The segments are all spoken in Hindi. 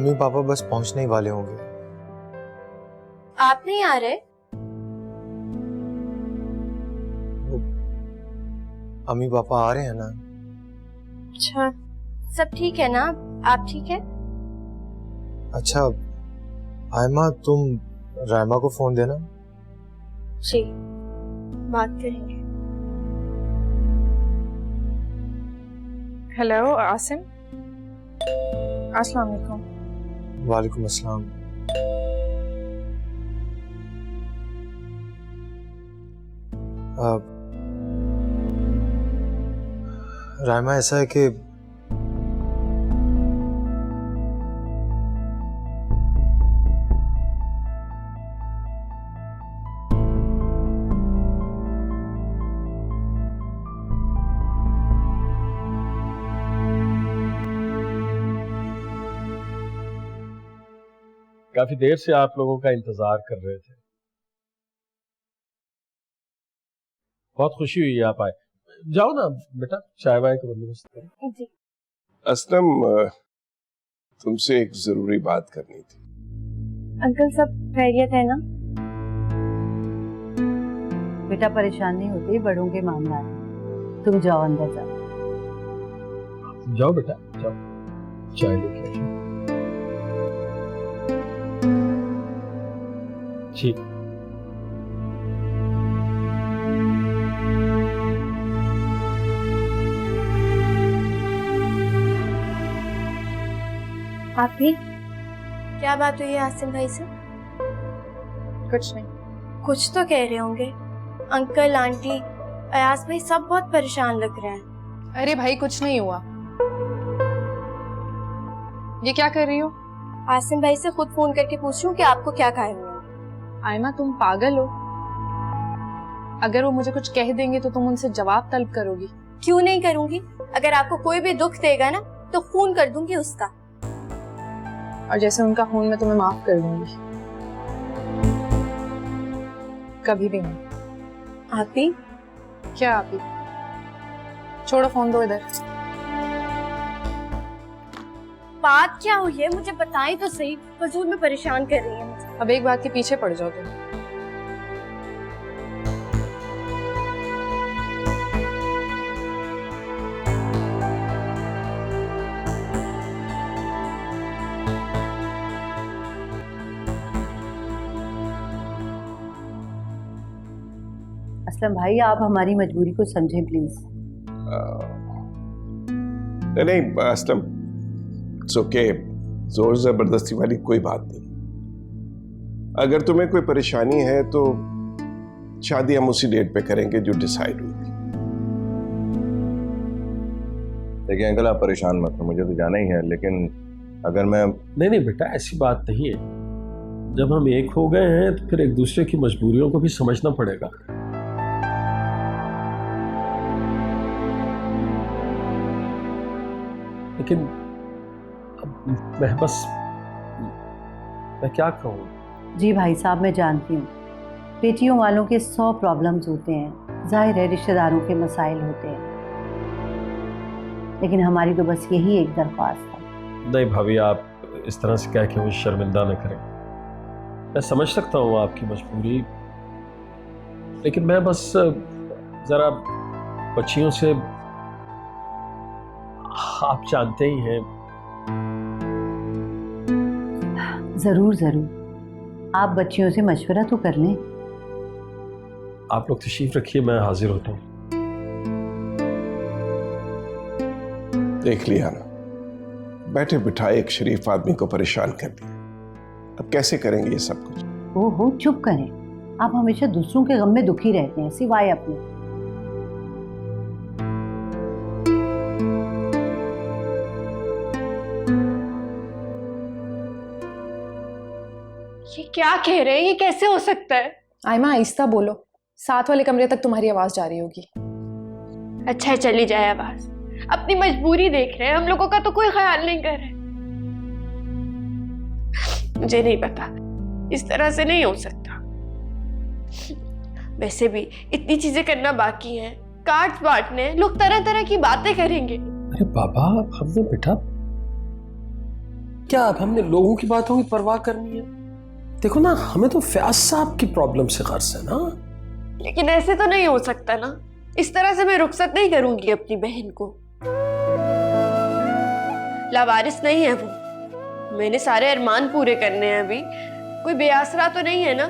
अम्मी पापा बस पहुंचने ही वाले होंगे। आप नहीं आ रहे? अम्मी पापा आ रहे हैं ना। अच्छा, सब ठीक है ना? आप ठीक है? अच्छा आयमा, तुम रायमा को फोन देना। जी, बात करेंगे। हेलो आसिम, अस्सलाम वालेकुम। वालेकुम अस्सलाम। रायमा, ऐसा है कि काफी देर से आप लोगों का इंतजार कर रहे थे। बहुत खुशी हुई आप आए। जाओ ना बेटा, चाय वाय का बंदोबस्त करो। जी। असलम, तुमसे एक जरूरी बात करनी थी। अंकल सब खैरियत है ना? बेटा परेशान नहीं होती, बड़ों के मामला है। तुम जाओ, अंदर जाओ। जाओ बेटा जाओ, चाय लेके आओ। जी। आप भी? क्या बात हुई है आसिम भाई से? कुछ नहीं। कुछ तो कह रहे होंगे। अंकल आंटी अयाज भाई सब बहुत परेशान लग रहे हैं। अरे भाई कुछ नहीं हुआ। ये क्या कर रही हो? आसिम भाई से खुद फोन करके पूछ रही हूँ कि आपको क्या खाए हुए हैं। आयमा तुम पागल हो? अगर वो मुझे कुछ कह देंगे तो तुम उनसे जवाब तलब करोगी। क्यों नहीं करूंगी? अगर आपको कोई भी दुख देगा ना तो खून कर दूंगी उसका। और जैसे उनका खून मैं तुम्हें माफ कर दूंगी। कभी भी नहीं। आप भी? क्या आप ही? छोड़ो फोन, दो इधर। बात क्या हुई है मुझे बताएं तो सही। फजूल में परेशान कर रही है मुझे। अब एक बात के पीछे पड़ जाओ तुम। असलम भाई, आप हमारी मजबूरी को समझें प्लीज। नहीं असलम, इट्स ओके। जोर जबरदस्ती वाली कोई बात नहीं। अगर तुम्हें कोई परेशानी है तो शादी हम उसी डेट पे करेंगे जो डिसाइड हुई थी। देखिए अंकल, आप परेशान मत हो, मुझे तो जाना ही है, लेकिन अगर मैं... नहीं बेटा, ऐसी बात नहीं है। जब हम एक हो गए हैं तो फिर एक दूसरे की मजबूरियों को भी समझना पड़ेगा। लेकिन अब मैं क्या कहूँ। जी भाई साहब, मैं जानती हूँ बेटियों वालों के 100 प्रॉब्लम्स होते हैं, जाहिर है रिश्तेदारों के मसाइल होते हैं, लेकिन हमारी तो बस यही एक दरख्वास्त है। नहीं भाभी, आप इस तरह से कह के मुझे शर्मिंदा न करें। मैं समझ सकता हूँ आपकी मजबूरी, लेकिन मैं बस जरा बच्चियों से, आप जानते ही हैं। जरूर जरूर, आप बच्चियों से मशवरा तो कर लें। आप लोग तशरीफ रखिए, मैं हाजिर होता हूँ। देख लिया ना, बैठे बिठाए एक शरीफ आदमी को परेशान कर दिया। अब कैसे करेंगे ये सब कुछ? ओहो चुप करें, आप हमेशा दूसरों के गम में दुखी रहते हैं सिवाय अपने। ये क्या कह रहे हैं? ये कैसे हो सकता है? आयमा आहिस्ता बोलो, साथ वाले कमरे तक तुम्हारी आवाज जा रही होगी। अच्छा चली जाए आवाज। अपनी मजबूरी देख रहे हैं, हम लोगों का तो कोई ख्याल नहीं कर रहे। मुझे नहीं पता, इस तरह से नहीं हो सकता। वैसे भी इतनी चीजें करना बाकी हैं, कार्ड्स बांटने, लोग तरह तरह की बातें करेंगे। अरे बाबा, हमने बेटा क्या अब हमने लोगों की बातों की परवाह करनी है? देखो ना, हमें तो फयाज साहब की प्रॉब्लम से गर्ज है ना। लेकिन ऐसे तो नहीं हो सकता ना, इस तरह से मैं रुखसत नहीं करूंगी अपनी बहन को। लावारिस नहीं है वो, मैंने सारे अरमान पूरे करने हैं, अभी कोई बेआसरा तो नहीं है ना।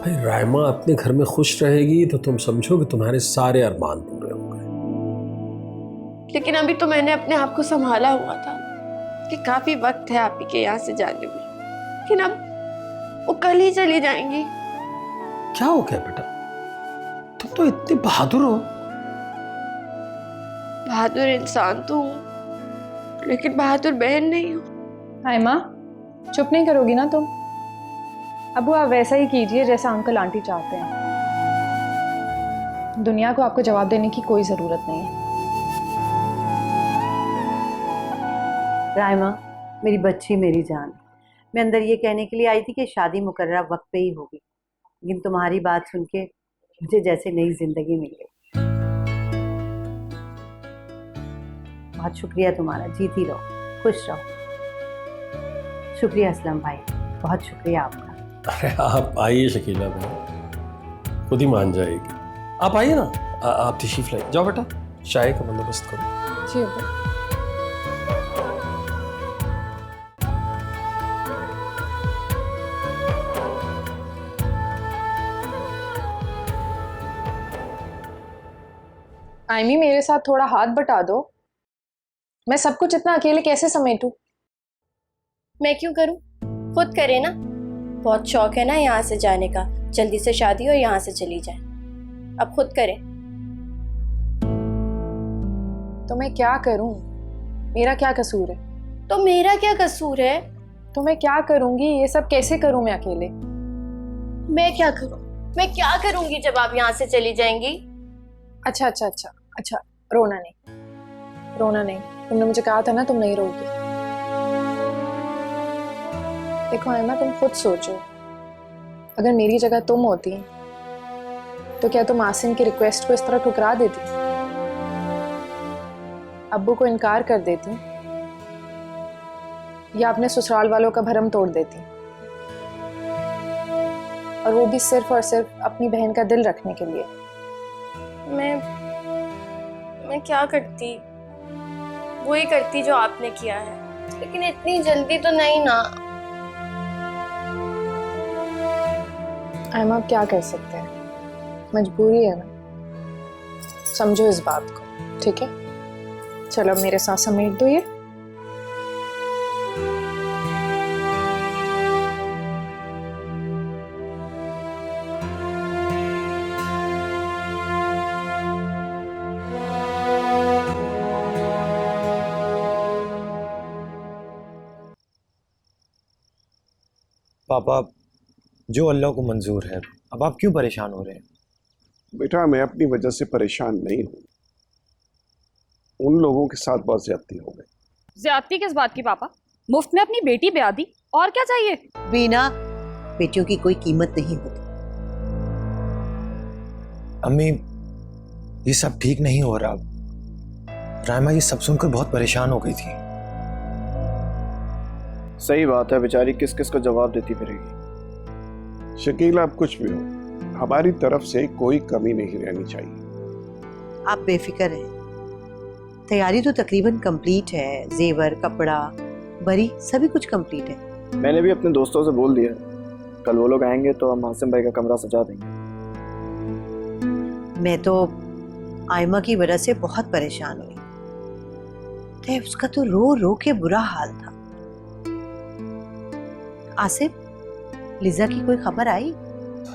भाई रायमा अपने घर में खुश रहेगी तो तुम समझो कि तुम्हारे सारे अरमान पूरे हो गए। लेकिन अभी तो मैंने अपने आप को संभाला हुआ था कि काफी वक्त है आप ही के यहाँ से जाने में, लेकिन अब वो कल ही चली जाएंगी। क्या हो गया बेटा, तुम तो इतनी बहादुर हो। बहादुर इंसान तो हूँ, लेकिन बहादुर बहन नहीं हूँ। हाय माँ, चुप नहीं करोगी ना तुम? अब आप वैसा ही कीजिए जैसा अंकल आंटी चाहते हैं। दुनिया को आपको जवाब देने की कोई ज़रूरत नहीं है। रायमा, मेरी बच्ची, मेरी जान, मैं अंदर ये कहने के लिए आई थी कि शादी मुकर्ररा वक्त पे ही होगी, लेकिन तुम्हारी बात सुन के मुझे जैसे नई जिंदगी मिल गई। बहुत शुक्रिया तुम्हारा, जीती रहो, खुश रहो। शुक्रिया असलम भाई, बहुत शुक्रिया आपका। अरे आप आइए शकीला बहन, खुद ही मान जाएगी। आप आइए ना, आप तशरीफ लाइए। जाओ बेटा, चाय का बंदोबस्त करो। जी अब्बा। आयमी, मेरे साथ थोड़ा हाथ बटा दो। मैं सब कुछ इतना अकेले कैसे समेटूं? मैं क्यों करूँ, खुद करे ना। बहुत शौक है ना यहाँ से जाने का, जल्दी से शादी हो यहाँ से चली जाए, अब खुद करे। तो मैं क्या करूं? मेरा क्या कसूर है? तो मेरा क्या कसूर है? तो मैं क्या करूंगी? ये सब कैसे करूं मैं अकेले? मैं क्या करूं? मैं क्या करूंगी जब आप यहाँ से चली जाएंगी? अच्छा अच्छा अच्छा अच्छा, रोना नहीं, रोना नहीं। तुमने मुझे कहा था ना तुम नहीं रोगी। देखो आयमा, तुम खुद सोचो, अगर मेरी जगह तुम होती तो क्या तुम आसिम की रिक्वेस्ट को इस तरह ठुकरा देती, अब्बू को इनकार कर देती, या अपने ससुराल वालों का भरम तोड़ देती, और वो भी सिर्फ और सिर्फ अपनी बहन का दिल रखने के लिए? मैं क्या करती? वही करती जो आपने किया है, लेकिन इतनी जल्दी तो नहीं ना। आयमा, अब क्या कर सकते हैं, मजबूरी है ना, समझो इस बात को, ठीक है? चलो अब मेरे साथ समेट दो ये। पापा, जो अल्लाह को मंजूर है, अब आप क्यों परेशान हो रहे हैं? बेटा, मैं अपनी वजह से परेशान नहीं हूं, उन लोगों के साथ बहुत ज्यादती हो गई। ज्यादती किस बात की पापा? मुफ्त में अपनी बेटी ब्याह दी, और क्या चाहिए? बिना बेटियों की कोई कीमत नहीं होती। अम्मी, ये सब ठीक नहीं हो रहा। रायमा ये सब सुनकर बहुत परेशान हो गई थी। सही बात है, बेचारी किस किस को जवाब देती फिरेगी। शकील, आप कुछ भी हो, हमारी तरफ से कोई कमी नहीं रहनी चाहिए। आप बेफिक्र हैं, तैयारी तो तकरीबन कंप्लीट है, जेवर, कपड़ा, बरी, सभी कुछ कंप्लीट है। मैंने भी अपने दोस्तों से बोल दिया, कल वो लोग आएंगे तो हम आसिम भाई का कमरा सजा देंगे। मैं तो आयमा की वजह से बहुत परेशान हुई, तो उसका तो रो रो के बुरा हाल था। आसिफ, लिजा की कोई खबर आई?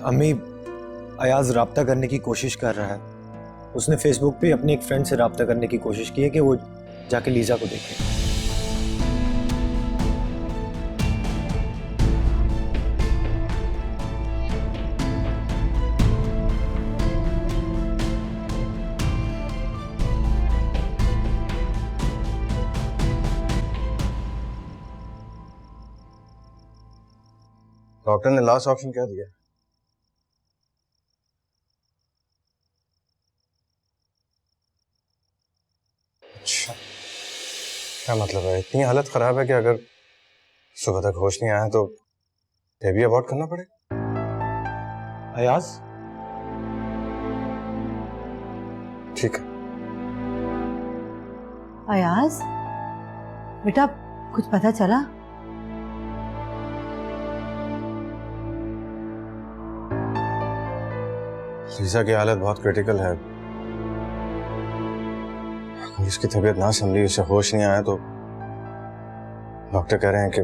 अम्मी, अयाज राब्ता करने की कोशिश कर रहा है। उसने फेसबुक पे अपनी एक फ्रेंड से राब्ता करने की कोशिश की है कि वो जाके लीजा को देखे। डॉक्टर ने लास्ट ऑप्शन क्या दिया? अच्छा, क्या मतलब है? इतनी हालत खराब है कि अगर सुबह तक होश नहीं आया तो बेबी अबॉर्ट करना पड़े। अयाज, ठीक है। अयाज बेटा, कुछ पता चला? लीजा की हालत बहुत क्रिटिकल है। अगर उसकी तबीयत ना संभली, उसे होश नहीं आया तो डॉक्टर कह रहे हैं कि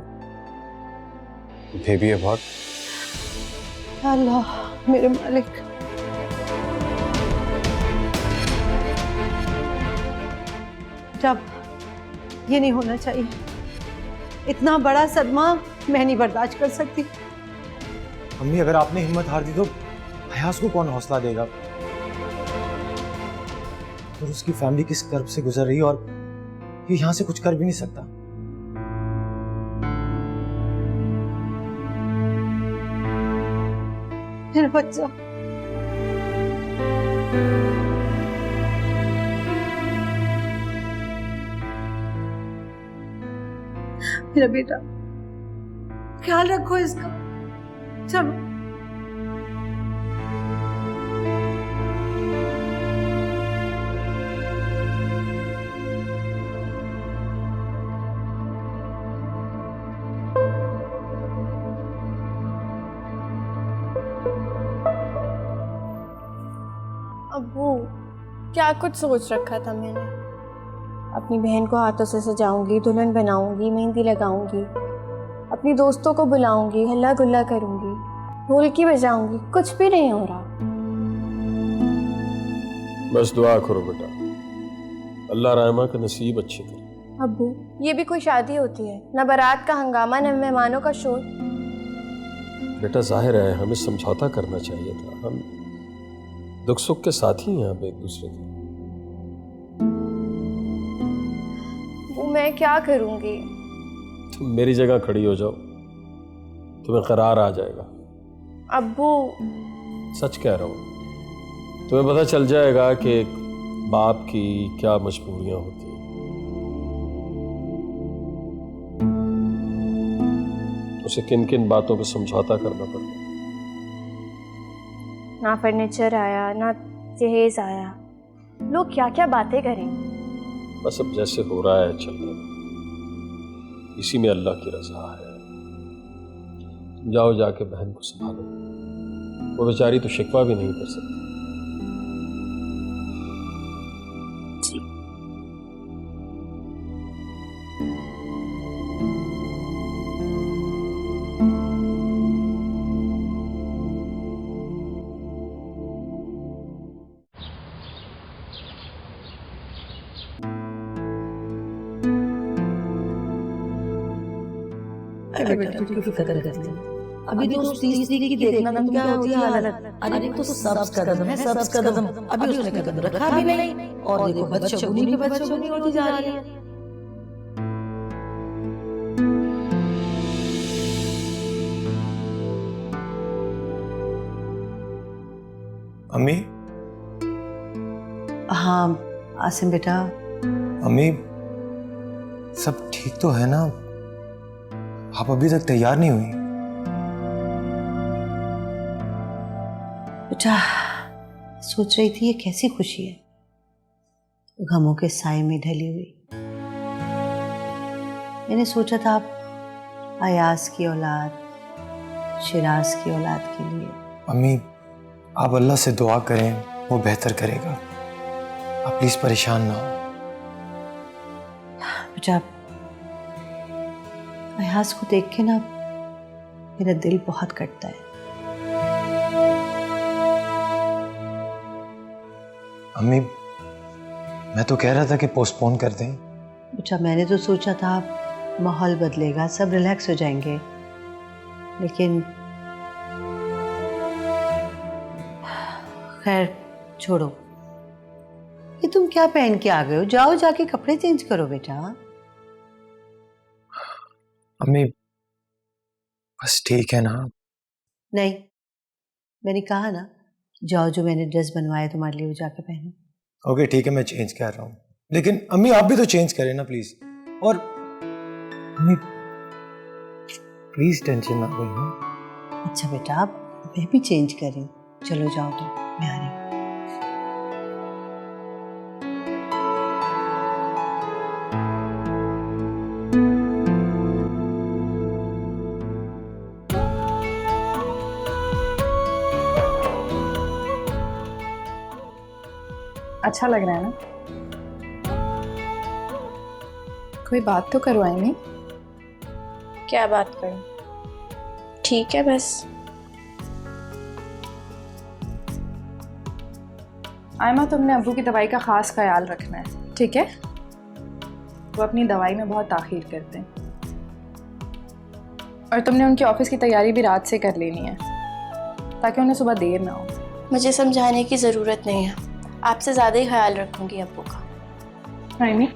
बेबी अबॉर्ट। अल्लाह मेरे मालिक। जब ये नहीं होना चाहिए, इतना बड़ा सदमा मैं नहीं बर्दाश्त कर सकती। अम्मी अगर आपने हिम्मत हार दी तो अयाज को कौन हौसला देगा? और उसकी फैमिली किस कर्ब से गुजर रही है और ये यहाँ से कुछ कर भी नहीं सकता। मेरा बच्चा, मेरा बेटा, ख्याल रखो इसका। चलो अब्बू, क्या कुछ सोच रखा था मैंने। अपनी बहन को हाथों से सजाऊंगी, दुल्हन बनाऊंगी, मेहंदी लगाऊंगी, अपनी दोस्तों को बुलाऊंगी, हल्ला गुल्ला करूंगी, ढोलकी बजाऊंगी, कुछ भी नहीं हो रहा। बस दुआ करो बेटा, अल्लाह रायमा का नसीब अच्छे करे। अब्बू, ये भी कोई शादी होती है? न बारात का हंगामा, न मेहमानों का शोर। बेटा जाहिर है हमें समझौता करना चाहिए था। हम दुख सुख के साथी हैं अब एक दूसरे के। वो मैं क्या करूंगी? तुम मेरी जगह खड़ी हो जाओ, तुम्हें करार आ जाएगा। अब्बू, सच कह रहा हूं, तुम्हें पता चल जाएगा कि एक बाप की क्या मजबूरियां होती हैं। उसे किन किन बातों पर समझौता करना पड़ता है। ना फर्नीचर आया, ना जहेज आया, लोग क्या क्या बातें करें। बस अब जैसे हो रहा है चल रहा है, इसी में अल्लाह की रजा है। तुम जाओ जाके बहन को संभालो, वो बेचारी तो शिकवा भी नहीं कर सकती। बेटा तू क्यों फिक्र करती है? अभी तो उस तीसरी की देखना तुम क्या होती है हालत। अरे तो सब्ज कदम है, सब्ज कदम। अभी उसने कदम रखा भी नहीं और देखो बच्चों की बच्चों होती जा रही है। अम्मी। हाँ आसिम बेटा। अम्मी, सब ठीक तो है ना? आप अभी तक तैयार नहीं हुई? बेटा सोच रही थी ये कैसी खुशी है, गमों के साए में ढली हुई। मैंने सोचा था आप अयाज की औलाद, शिराज की औलाद के लिए। अम्मी, आप अल्लाह से दुआ करें, वो बेहतर करेगा। आप प्लीज परेशान ना हो। बेटा अयाज को देख के ना मेरा दिल बहुत कटता है। अम्मी, मैं तो कह रहा था कि पोस्टपोन कर दें। बेटा मैंने तो सोचा था माहौल बदलेगा, सब रिलैक्स हो जाएंगे, लेकिन खैर छोड़ो। ये तुम क्या पहन के आ गए हो? जाओ जाके कपड़े चेंज करो बेटा। अम्मी बस ठीक है ना? नहीं, मैंने कहा ना जाओ, जो मैंने ड्रेस बनवाया तुम्हारे लिए वो जाके पहनो। ओके ठीक है, मैं चेंज कर रहा हूँ, लेकिन अम्मी आप भी तो चेंज करें ना प्लीज। और अम्मी प्लीज टेंशन ना लो हाँ। अच्छा बेटा, आप मैं भी चेंज कर रही हूँ, चलो जाओ तुम, मैं आ रही हूँ। अच्छा लग रहा है ना? कोई बात तो करो आयमी। क्या बात करूं? ठीक है बस। आयमा, तुमने अब्बू की दवाई का खास ख्याल रखना है, ठीक है? वो अपनी दवाई में बहुत ताखीर करते हैं। और तुमने उनकी ऑफिस की तैयारी भी रात से कर लेनी है ताकि उन्हें सुबह देर ना हो। मुझे समझाने की ज़रूरत नहीं है, आपसे ज़्यादा ही ख्याल रखूंगी अब्बू का। आयमी,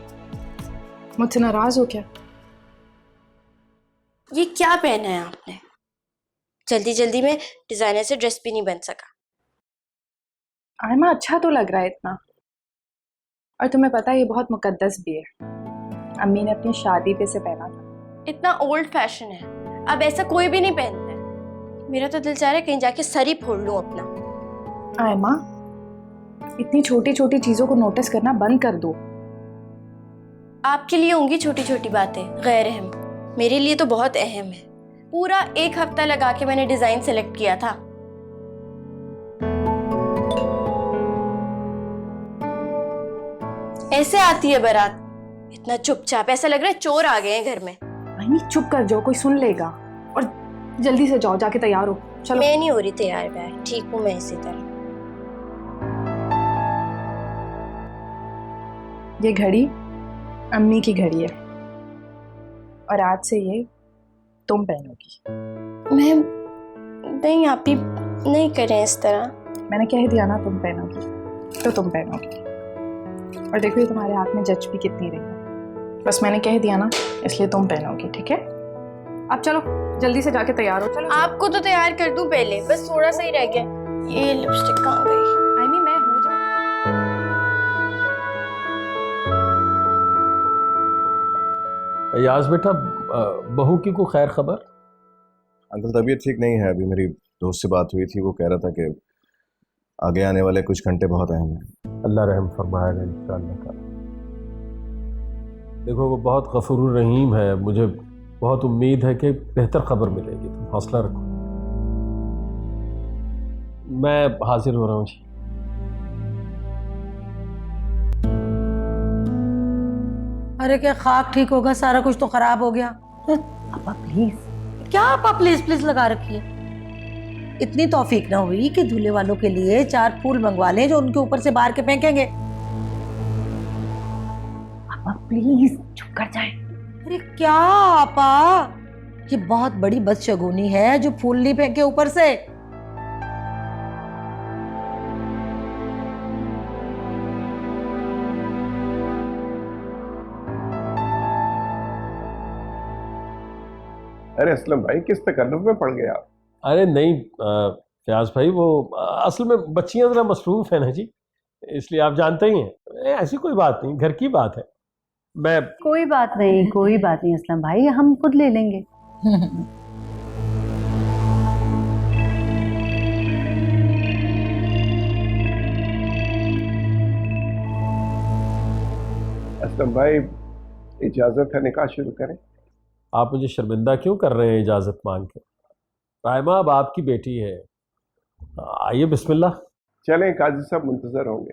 मुझसे नाराज हो क्या? ये क्या पहना है आपने? जल्दी जल्दी में डिज़ाइनर से ड्रेस भी नहीं बन सका। आयमा, अच्छा तो लग रहा है इतना। और तुम्हें पता है ये बहुत मुकद्दस भी है। अम्मी ने अपनी शादी पे से पहना था। इतना ओल्ड फैशन है, अब ऐसा कोई भी नहीं पहनता है। मेरा तो दिल चाह रहा है कहीं जाके सर ही फोड़ लूं अपना। आयमा, इतनी छोटी छोटी चीजों को नोटिस करना बंद कर दो। आपके लिए होंगी छोटी छोटी बातें गैर अहम, मेरे लिए तो बहुत अहम है। पूरा 1 हफ्ता लगा के मैंने डिजाइन सेलेक्ट किया था। ऐसे आती है बारात, इतना चुपचाप, ऐसा लग रहा है चोर आ गए हैं घर में। आयमी, चुप कर जाओ, कोई सुन लेगा। और जल्दी से जाओ, जाके तैयार हो। चलो। मैं नहीं हो रही तैयार व्यार, ठीक हूँ मैं इसी तरह। ये घड़ी अम्मी की घड़ी है और आज से ये तुम पहनोगी। मैं नहीं, आप ही नहीं करें इस तरह। मैंने कह दिया ना तुम पहनोगी तो तुम पहनोगी। और देखो ये तुम्हारे हाथ में जच भी कितनी रही है। बस मैंने कह दिया ना, इसलिए तुम पहनोगी, ठीक है? अब चलो जल्दी से जाके तैयार हो। चलो। आपको तो तैयार कर दूं पहले, बस थोड़ा सा ही रह गया। ये लिपस्टिक कहाँ गई? आयमी, मैं हो जाऊँ। अयाज बेटा, बहू की को खैर खबर? अंकल तबीयत ठीक नहीं है, अभी मेरी दोस्त से बात हुई थी, वो कह रहा था कि आगे आने वाले कुछ घंटे बहुत अहम हैं। अल्लाह रहम फरमाएगा इंशाअल्लाह ताला। देखो वो बहुत गफूर रहीम है, मुझे बहुत उम्मीद है कि बेहतर खबर मिलेगी, तुम हौसला रखो। मैं हाजिर हो रहा हूँ जी। अरे क्या खाक ठीक होगा, सारा कुछ तो खराब हो गया। पापा प्लीज। क्या आपा प्लीज प्लीज लगा रखी है? इतनी तौफीक ना हुई कि दूल्हे वालों के लिए 4 फूल मंगवा लें जो उनके ऊपर से बाहर के फेंकेंगे। पापा प्लीज चुप कर जाए। अरे क्या आपा, ये बहुत बड़ी बदशगुनी है जो फूल नहीं फेंके ऊपर से। अरे असलम भाई, किस तकल्लुफ में पड़ गए आप? अरे नहीं फयाज भाई, वो असल में बच्चियां ज़रा मसरूफ़ हैं ना जी, इसलिए आप जानते ही हैं। ऐसी कोई बात नहीं, घर की बात है। मैं कोई बात नहीं, कोई बात नहीं असलम भाई, हम खुद ले लेंगे। असलम भाई, इजाजत है निकाह शुरू करें? आप मुझे शर्मिंदा क्यों कर रहे हैं इजाज़त मांग के? रायमा अब आपकी बेटी है, आइए बिस्मिल्लाह। चलें, काजी साहब मुंतजर होंगे।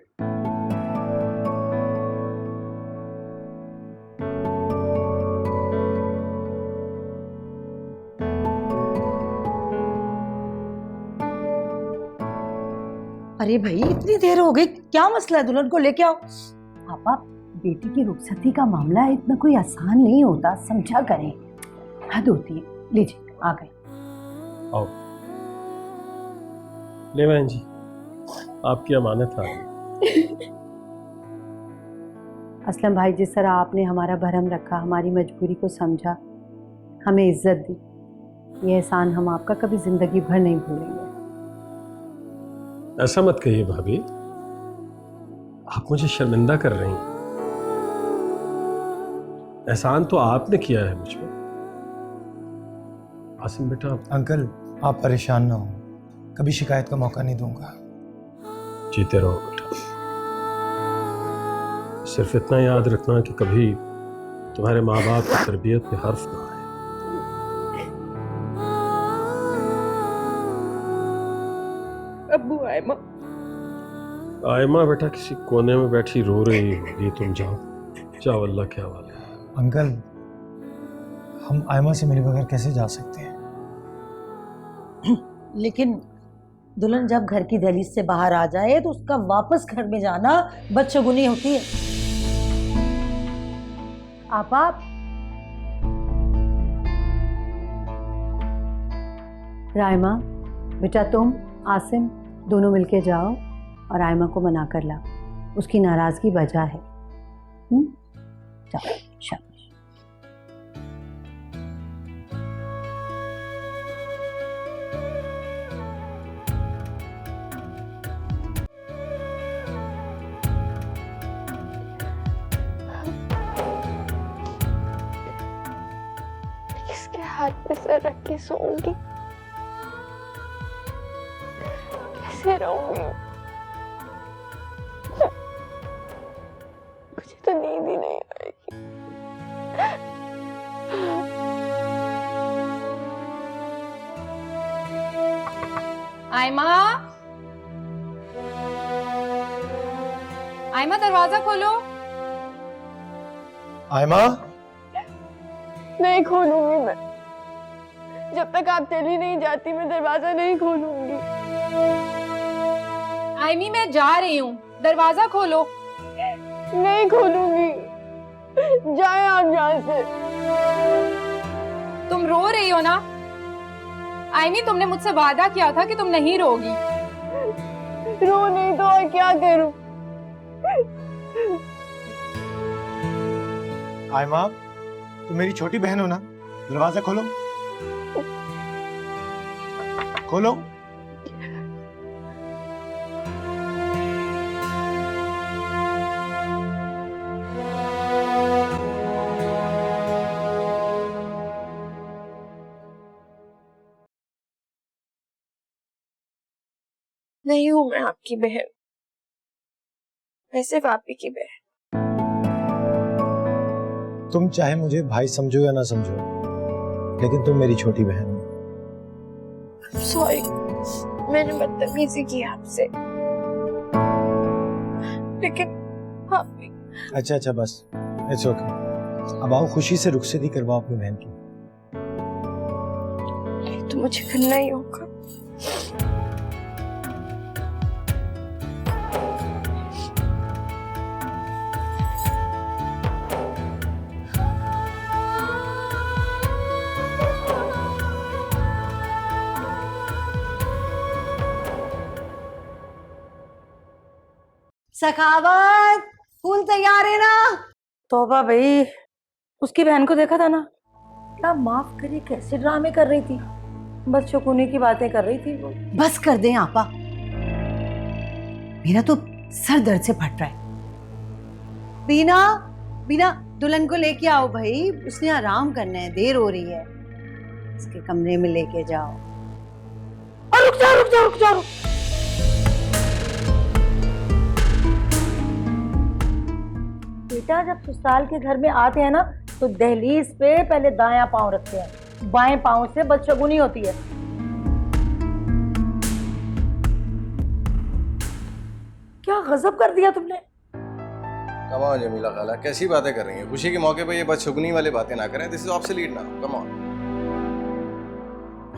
अरे भाई इतनी देर हो गई, क्या मसला है? दुल्हन को लेके आओ। पापा, बेटी की रुखसती का मामला है, इतना कोई आसान नहीं होता, समझा करें। हद होती है। लीजिए आ गए। आओ ले बहन जी, आपकी अमानत आ गई। असलम भाई, जिस तरह आपने हमारा भरम रखा, हमारी मजबूरी को समझा, हमें इज्जत दी, ये एहसान हम आपका कभी जिंदगी भर नहीं भूलेंगे। ऐसा मत कहिए भाभी, आप मुझे शर्मिंदा कर रही हैं। एहसान तो आपने किया है मुझ पर। आसिम बेटा, अंकल आप परेशान ना हो, कभी शिकायत का मौका नहीं दूंगा। जीते रहो बेटा। सिर्फ इतना याद रखना कि कभी तुम्हारे माँ बाप की तरबियत में हर्फ ना आए। अब्बू आयमा। आयमा बेटा किसी कोने में बैठी रो रही होगी, तुम जाओ जाओ, अल्लाह के हवाले। अंकल हम आयमा से मिले बगैर कैसे जा सकते हैं? लेकिन दुल्हन जब घर की दहलीज से बाहर आ जाए तो उसका वापस घर में जाना बदशगुनी होती है। आप राइमा बेटा, तुम आसिम दोनों मिलके जाओ और आयमा को मना कर ला, उसकी नाराजगी वजह है। जाओ शाबाश। किसके हाथ पे सर रख के सोऊंगी? कैसे रहूंगी? मुझे तो नींद ही नहीं आएगी। आयमा, आयमा दरवाजा खोलो। आयमा नहीं खोलूंगी मैं, जब तक आप चली नहीं जाती मैं दरवाजा नहीं खोलूंगी। आयमी मैं जा रही हूँ, दरवाजा खोलो। नहीं खोलूंगी, जाए आप यहाँ से। तुम रो रही हो ना? आयमी तुमने मुझसे वादा किया था कि तुम नहीं रोगी। रो नहीं तो और क्या करूं? आयमा तुम मेरी छोटी बहन हो ना, दरवाजा खोलो खोलो। नहीं हूं मैं आपकी बहन, मैं सिर्फ आप ही की बहन। तुम चाहे मुझे भाई समझो या ना समझो, लेकिन तुम मेरी छोटी बहन हो। सॉरी, मैंने बदतमीजी की आपसे, लेकिन आप अच्छा बस, इट्स ओके। अब आओ खुशी से रुखसती करवाओ अपनी बहन की। तो मुझे करना ही होगा। सखावत, फूल तैयार है ना? तौबा भाई, उसकी बहन को देखा था ना, क्या माफ करिए कैसे ड्रामे कर रही थी, बदशगुनी की बातें कर रही थी वो। बस कर दें आपा, मेरा तो सर दर्द से फट रहा है। बीना, बीना दुल्हन को लेके आओ भाई, उसने आराम करना है, देर हो रही है। इसके कमरे में लेके जाओ। और रुक जाओ रुक जाओ रुक जाओ। बेटा जब ससुराल के घर में आते हैं ना तो दहलीज पे पहले दायां पांव रखते हैं, बाएं पांव से बदशगुनी होती है। क्या गजब कर दिया तुमने। कम ऑन जमीला खाला, कैसी बातें कर रही हैं? खुशी के मौके पे ये बदशगुनी वाली बातें ना करें। दिस इज ऑब्सोलीट ना, कम ऑन।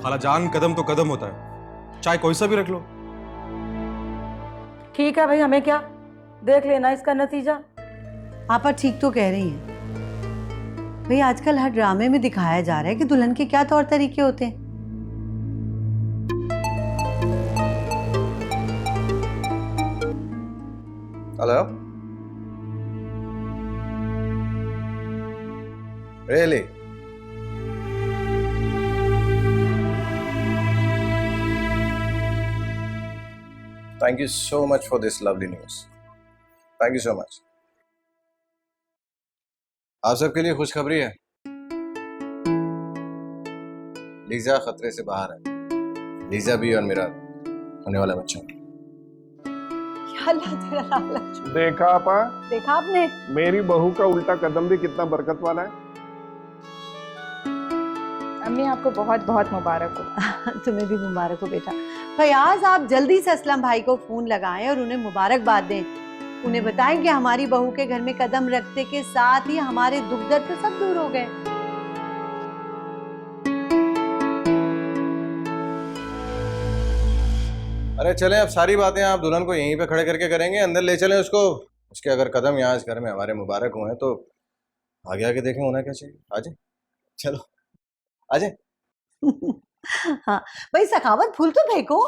खाला जान, कदम तो कदम होता है, चाहे कोई सा भी रख लो। ठीक है भाई, हमें क्या, देख लेना इसका नतीजा। आपा ठीक तो कह रही हैं भाई, आजकल हर ड्रामे में दिखाया जा रहा है कि दुल्हन के क्या तौर तरीके होते हैं। Hello, really? Thank you so much for this lovely news. Thank you so much. आप सबके लिए खुशखबरी है, लीजा खतरे से बाहर है, लीजा भी और मेरा होने वाला बच्चा। अल्लाह तेरा लालच। देखा आपा, देखा आपने? मेरी बहू का उल्टा कदम भी कितना बरकत वाला है। अम्मी आपको बहुत बहुत मुबारक हो। तुम्हें भी मुबारक हो बेटा। फयाज, आप जल्दी से असलम भाई को फोन लगाएं और उन्हें मुबारकबाद दें। उन्हें बताएं कि हमारी बहू के घर में कदम रखते के साथ ही हमारे दुख दर्द तो सब दूर हो गए। अरे चलें, अब सारी बातें आप दुल्हन को यहीं पे खड़े करके करेंगे, अंदर ले चलें उसको। उसके अगर कदम यहाँ इस घर में हमारे मुबारक हुए हैं तो आगे आगे देखें होना क्या चाहिए। आजे, चलो आजे। हाँ भाई, सखावत फूल तो फेंको।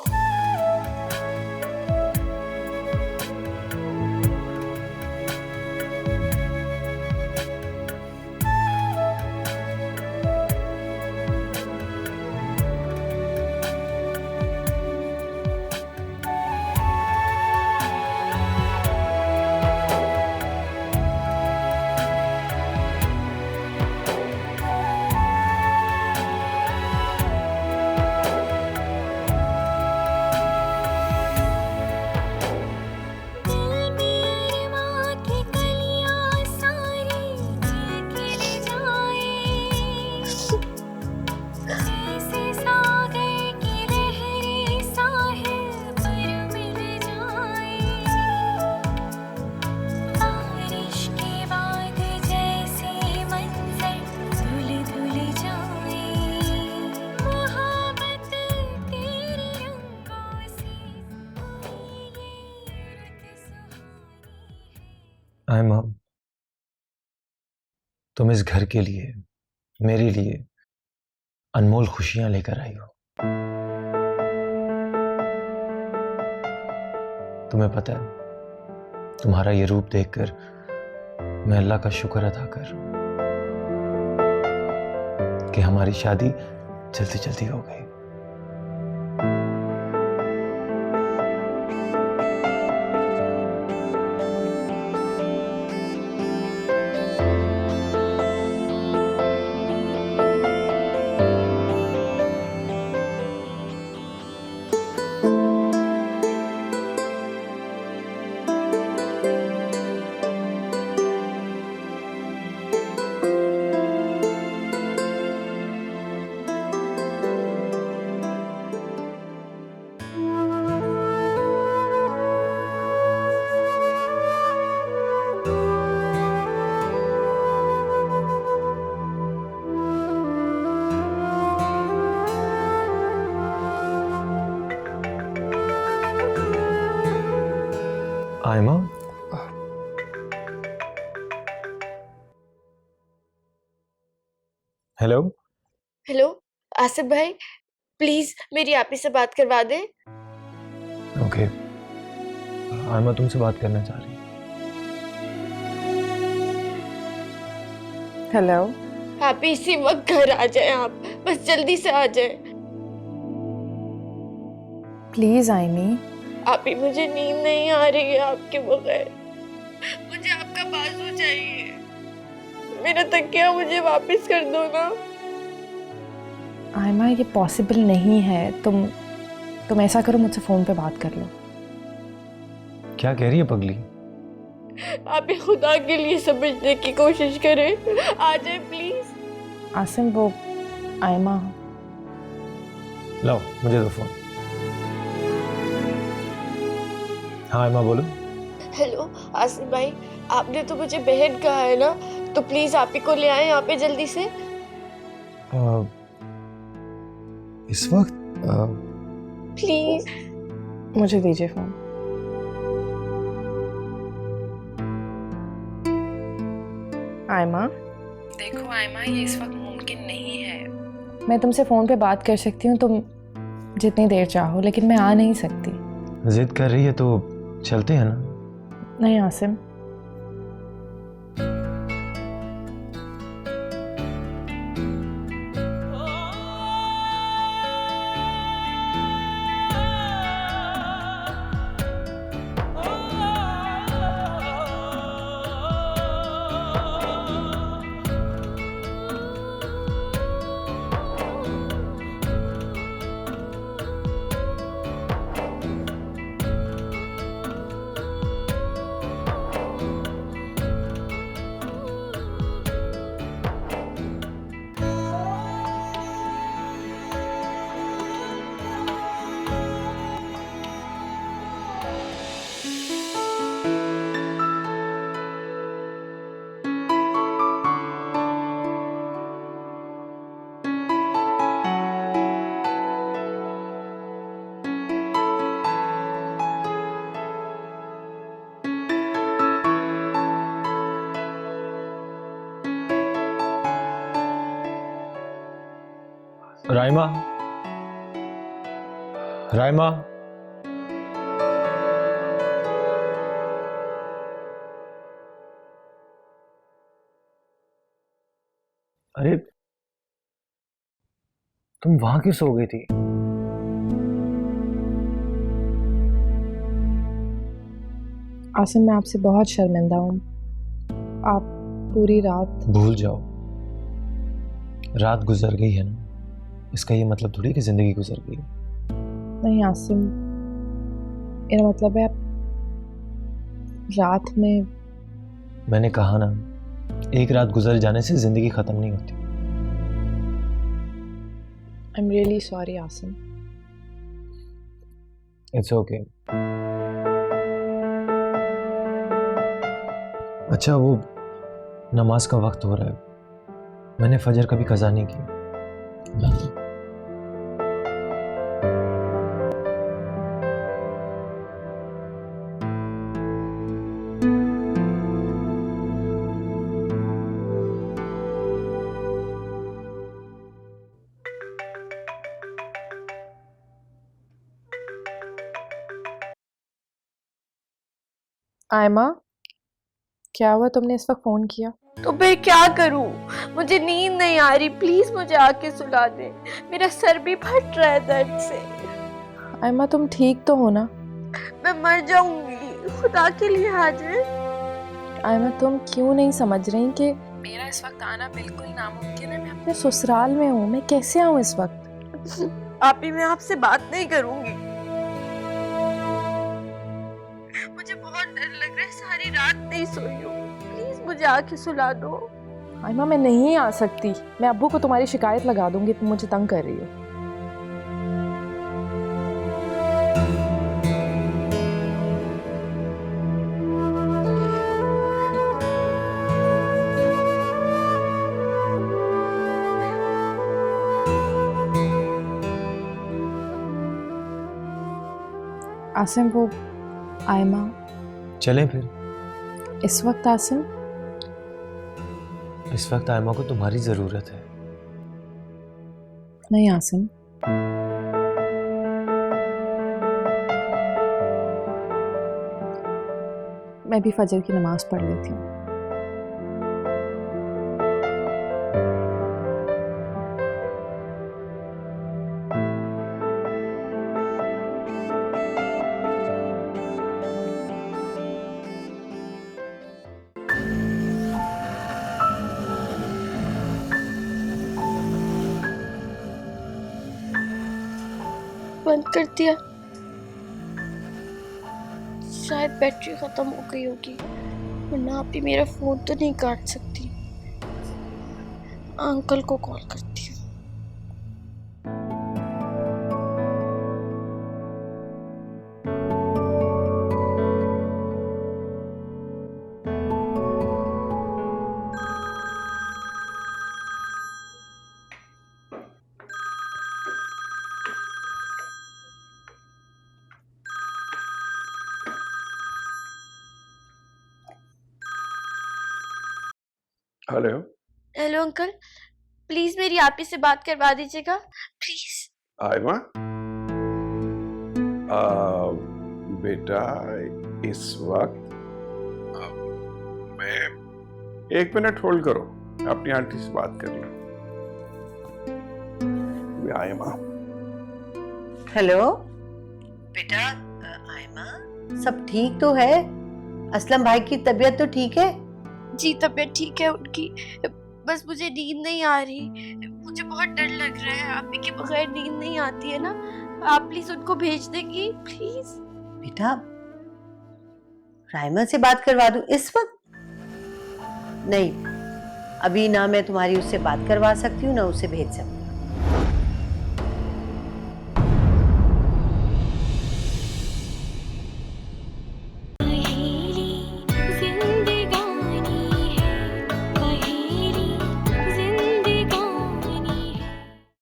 आयमा, तुम इस घर के लिए, मेरे लिए अनमोल खुशियां लेकर आई हो। तुम्हें पता है, तुम्हारा ये रूप देखकर मैं अल्लाह का शुक्र अदा कर कि हमारी शादी जल्दी जल्दी हो गई। आयमा, हेलो। हेलो आसिफ भाई, प्लीज मेरी आप ही से बात करवा दें। ओके, आयमा तुमसे बात करना चाह रही है। हेलो। आप इसी वक्त घर आ जाएं, आप बस जल्दी से आ जाएं। Please IME. आप ही, मुझे नींद नहीं आ रही है आपके बगैर। मुझे आपका बाजू चाहिए, मेरा तकिया मुझे वापस कर दो ना। आयमा, ये पॉसिबल नहीं है। तुम ऐसा करो, मुझसे फोन पे बात कर लो। क्या कह रही है पगली? आप ही खुदा के लिए समझने की कोशिश करें, आ जाए प्लीज। आसिम, वो आयमा। लो मुझे दो फोन। हाँ आयमा बोलो। हेलो आसिफ भाई, आपने तो मुझे बहन कहा है ना, तो प्लीज आप ही को ले आए यहाँ पे जल्दी से। इस वक्त प्लीज। मुझे दीजिए फोन। आयमा, देखो आयमा, ये इस वक्त मुमकिन नहीं है। मैं तुमसे फोन पे बात कर सकती हूँ तुम जितनी देर चाहो, लेकिन मैं आ नहीं सकती। जिद कर रही है तो चलते हैं ना। नहीं आसिम, राइमा, राइमा, अरे तुम वहां क्यों सो गई थी? आसिम, मैं आपसे बहुत शर्मिंदा हूँ। आप पूरी रात। भूल जाओ, रात गुजर गई है ना, इसका ये मतलब थोड़ी कि जिंदगी गुजर गई। नहीं आसिम, मेरा मतलब है रात में। मैंने कहा ना, एक रात गुजर जाने से जिंदगी खत्म नहीं होती। I am really sorry Asim. It's okay. अच्छा, वो नमाज का वक्त हो रहा है, मैंने फजर कभी कज़ा नहीं की। आयमा, क्या हुआ? तुमने इस वक्त फोन किया? तो मैं क्या करूं? मुझे नींद नहीं आ रही, प्लीज मुझे आके सुला दे। मेरा सर भी फट रहा है दर्द से। आयमा, तुम ठीक तो हो ना? मैं मर जाऊंगी, खुदा के लिए आ जाए। आयमा, तुम क्यों नहीं समझ रही कि मेरा इस वक्त आना बिल्कुल नामुमकिन है। मैं अपने ससुराल में हूँ, मैं कैसे आऊँ इस वक्त? आप ही, मैं आपसे बात नहीं करूंगी। मुझे बहुत डर लग रहा है, सारी रात नहीं सोई हूँ। प्लीज मुझे आके सुला दो। आयमा, मैं नहीं आ सकती। मैं अब्बू को तुम्हारी शिकायत लगा दूंगी, तुम मुझे तंग कर रही हो। आसिम, वो आयमा। चलें फिर? इस वक्त आसिम? इस वक्त आयमा को तुम्हारी जरूरत है। नहीं आसिम, मैं भी फजर की नमाज पढ़ लेती हूँ। बंद कर दिया, शायद बैटरी खत्म हो गई होगी, वरना आप ही मेरा फोन तो नहीं काट सकती। अंकल को कॉल करती हूँ। हेलो। हेलो अंकल, प्लीज मेरी आप ही से बात करवा दीजिएगा, प्लीज। आयमा, बेटा इस वक्त मैं 1 मिनट होल्ड करो, अपनी आंटी से बात कर लो। आयमा। हेलो बेटा, आयमा सब ठीक तो है? असलम भाई की तबीयत तो ठीक है? जी तबीयत ठीक है उनकी, बस मुझे नींद नहीं आ रही, मुझे बहुत डर लग रहा है। आप ही के बगैर नींद नहीं आती है ना, आप प्लीज उनको भेज देंगी प्लीज। बेटा, राइमा से बात करवा दूं इस वक्त? नहीं, अभी ना मैं तुम्हारी उससे बात करवा सकती हूँ ना उसे भेज सकती हूँ।